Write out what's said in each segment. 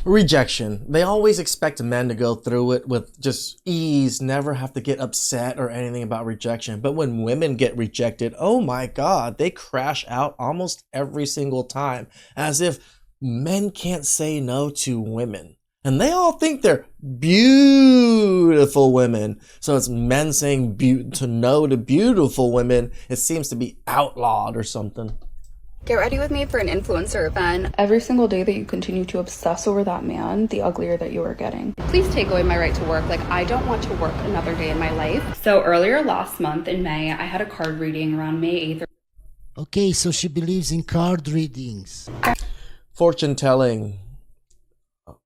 Rejection. They always expect men to go through it with just ease, never have to get upset or anything about rejection. But when women get rejected, oh my God, they crash out almost every single time, as if men can't say no to women. And they all think they're beautiful women. So it's men saying to no to beautiful women. It seems to be outlawed or something. Get ready with me for an influencer event. Every single day that you continue to obsess over that man, the uglier that you are getting. Please take away my right to work. Like, I don't want to work another day in my life. So earlier last month in May, I had a card reading around May 8th. Okay, so she believes in card readings. Fortune telling.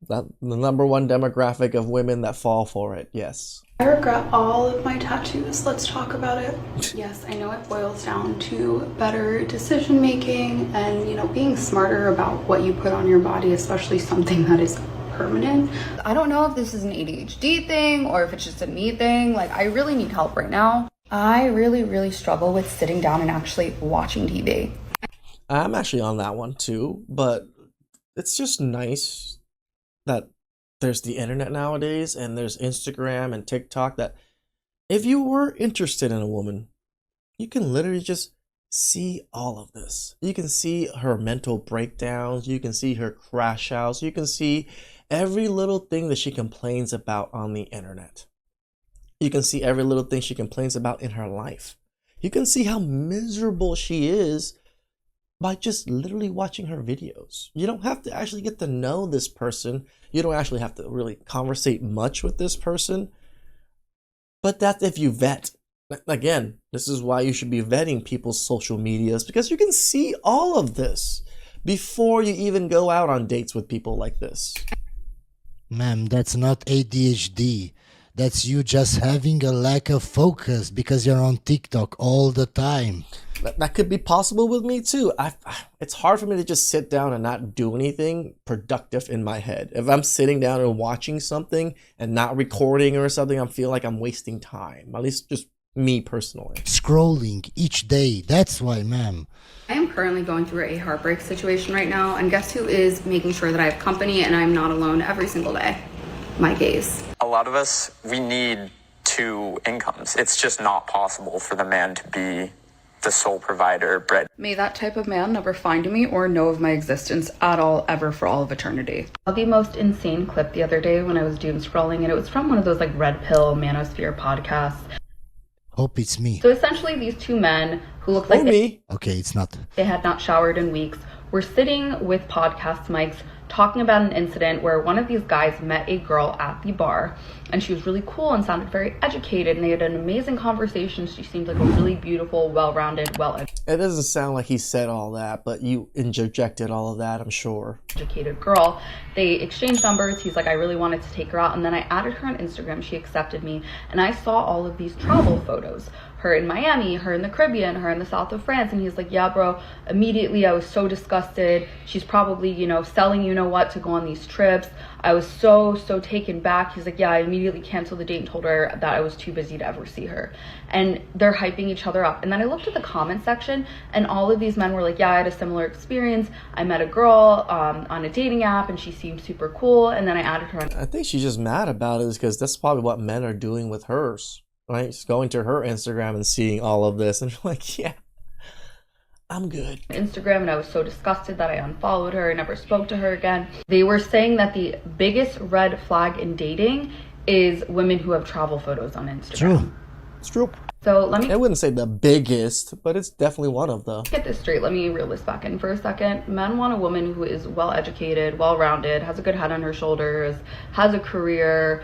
That the number one demographic of women that fall for it, yes. I regret all of my tattoos. Let's talk about it. Yes, I know it boils down to better decision making and, you know, being smarter about what you put on your body, especially something that is permanent. I don't know if this is an ADHD thing or if it's just a me thing. Like, I really need help right now. I really struggle with sitting down and actually watching TV. I'm actually on that one too, but it's just nice that there's the internet nowadays and there's Instagram and TikTok that if you were interested in a woman, you can literally just see all of this. You can see her mental breakdowns. You can see her crash outs. You can see every little thing that she complains about on the internet. You can see every little thing she complains about in her life. You can see how miserable she is by just literally watching her videos. You don't have to actually get to know this person. You don't actually have to really conversate much with this person. But that's if you vet. Again, this is why you should be vetting people's social medias, because you can see all of this before you even go out on dates with people like this. Ma'am, that's not ADHD. That's you just having a lack of focus because you're on TikTok all the time. That could be possible with me too. It's hard for me to just sit down and not do anything productive in my head. If I'm sitting down and watching something and not recording or something, I feel like I'm wasting time. At least just me personally. Scrolling each day. That's why, ma'am. I am currently going through a heartbreak situation right now, and guess who is making sure that I have company and I'm not alone every single day? My gaze. A lot of us, we need two incomes. It's just not possible for the man to be the sole provider, bread. May that type of man never find me or know of my existence at all, ever, for all of eternity. The most insane clip the other day when I was doom scrolling, and it was from one of those like red pill manosphere podcasts. Hope it's me. So essentially these two men who looked like Okay, it's not. they had not showered in weeks were sitting with podcast mics talking about an incident where one of these guys met a girl at the bar, and she was really cool and sounded very educated, and they had an amazing conversation. She seemed like a really beautiful, well-rounded, It doesn't sound like he said all that, but you interjected all of that, I'm sure. educated girl. They exchanged numbers. He's like, I really wanted to take her out, and then I added her on Instagram. She accepted me, and I saw all of these travel photos. Her in Miami, her in the Caribbean, her in the south of France. And he's like, yeah, bro, immediately I was so disgusted. She's probably, you know, selling you know what to go on these trips. I was so taken back. He's like, yeah, I immediately canceled the date and told her that I was too busy to ever see her. And they're hyping each other up. And then I looked at the comment section, and all of these men were like, yeah, I had a similar experience. I met a girl on a dating app, and she seemed super cool. And then I added her on. I think she's just mad about it because that's probably what men are doing with hers. Right? Just going to her Instagram and seeing all of this, and like, yeah, I'm good. Instagram, and I was so disgusted that I unfollowed her and never spoke to her again. They were saying that the biggest red flag in dating is women who have travel photos on Instagram. True. It's true. So let me I wouldn't say the biggest, but it's definitely one of them. get this straight. Let me reel this back in for a second. Men want a woman who is well educated, well rounded, has a good head on her shoulders, has a career.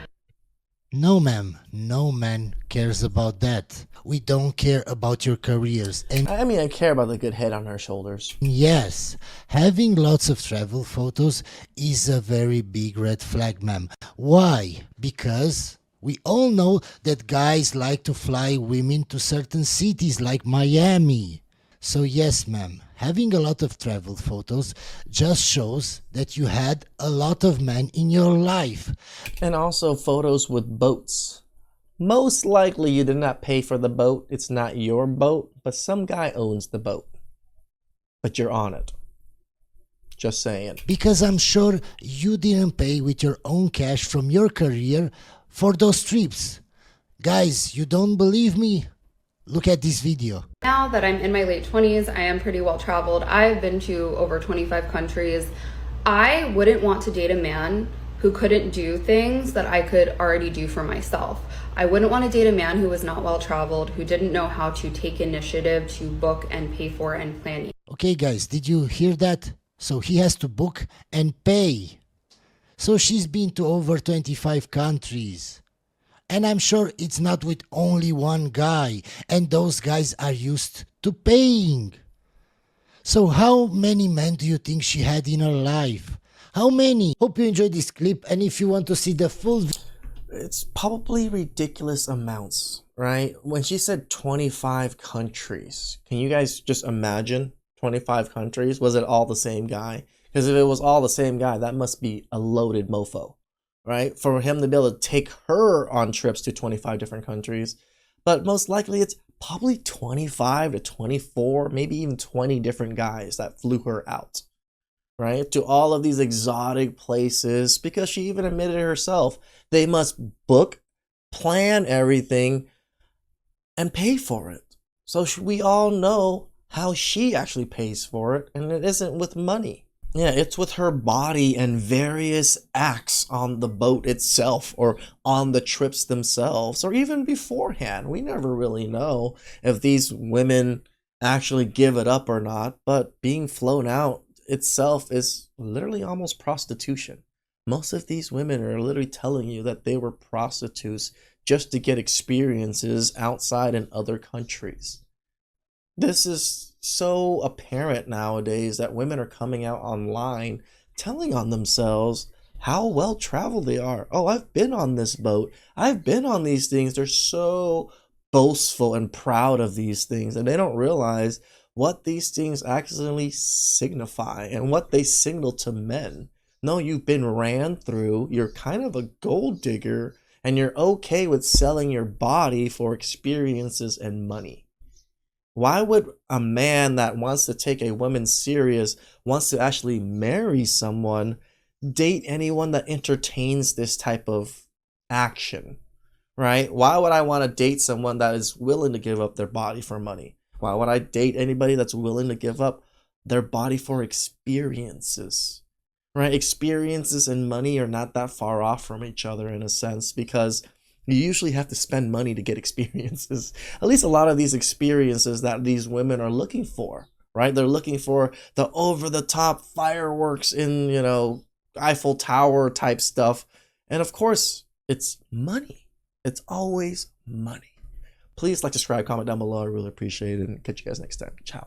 No, ma'am. No man cares about that. We don't care about your careers. And I mean, I care about the good head on her shoulders. yes, having lots of travel photos is a very big red flag, ma'am. Why? Because we all know that guys like to fly women to certain cities like Miami. So yes, ma'am, having a lot of travel photos just shows that you had a lot of men in your life. And also photos with boats. Most likely you did not pay for the boat. It's not your boat, but some guy owns the boat. But you're on it. Just saying. Because I'm sure you didn't pay with your own cash from your career for those trips. Guys, you don't believe me? Look at this video. Now that I'm in my late 20s, I am pretty well traveled. I've been to over 25 countries. I wouldn't want to date a man who couldn't do things that I could already do for myself. I wouldn't want to date a man who was not well traveled, who didn't know how to take initiative to book and pay for and plan. Okay, guys, did you hear that? So he has to book and pay. So she's been to over 25 countries. And I'm sure it's not with only one guy. And those guys are used to paying. So how many men do you think she had in her life? How many? Hope you enjoyed this clip. And if you want to see the full It's probably ridiculous amounts, right? When she said 25 countries, can you guys just imagine 25 countries? Was it all the same guy? Because if it was all the same guy, that must be a loaded mofo, right? For him to be able to take her on trips to 25 different countries. But most likely it's probably 25 to 24, maybe even 20 different guys that flew her out, right? To all of these exotic places, because she even admitted herself, they must book, plan everything, and pay for it. So we all know how she actually pays for it, and it isn't with money. Yeah, it's with her body and various acts on the boat itself or on the trips themselves or even beforehand. We never really know if these women actually give it up or not, but being flown out itself is literally almost prostitution. Most of these women are literally telling you that they were prostitutes just to get experiences outside in other countries. This is so apparent nowadays that women are coming out online telling on themselves how well traveled they are. Oh, I've been on this boat. I've been on these things. They're so boastful and proud of these things, and they don't realize what these things actually signify and what they signal to men. No, you've been ran through. You're kind of a gold digger, and you're okay with selling your body for experiences and money. Why would a man that wants to take a woman serious, wants to actually marry someone, date anyone that entertains this type of action, right? Why would I want to date someone that is willing to give up their body for money? Why would I date anybody that's willing to give up their body for experiences, right? Experiences and money are not that far off from each other in a sense, because you usually have to spend money to get experiences. At least a lot of these experiences that these women are looking for, right? They're looking for the over-the-top fireworks in, Eiffel Tower type stuff. And of course, it's money. It's always money. Please like, subscribe, comment down below. I really appreciate it. And catch you guys next time. Ciao.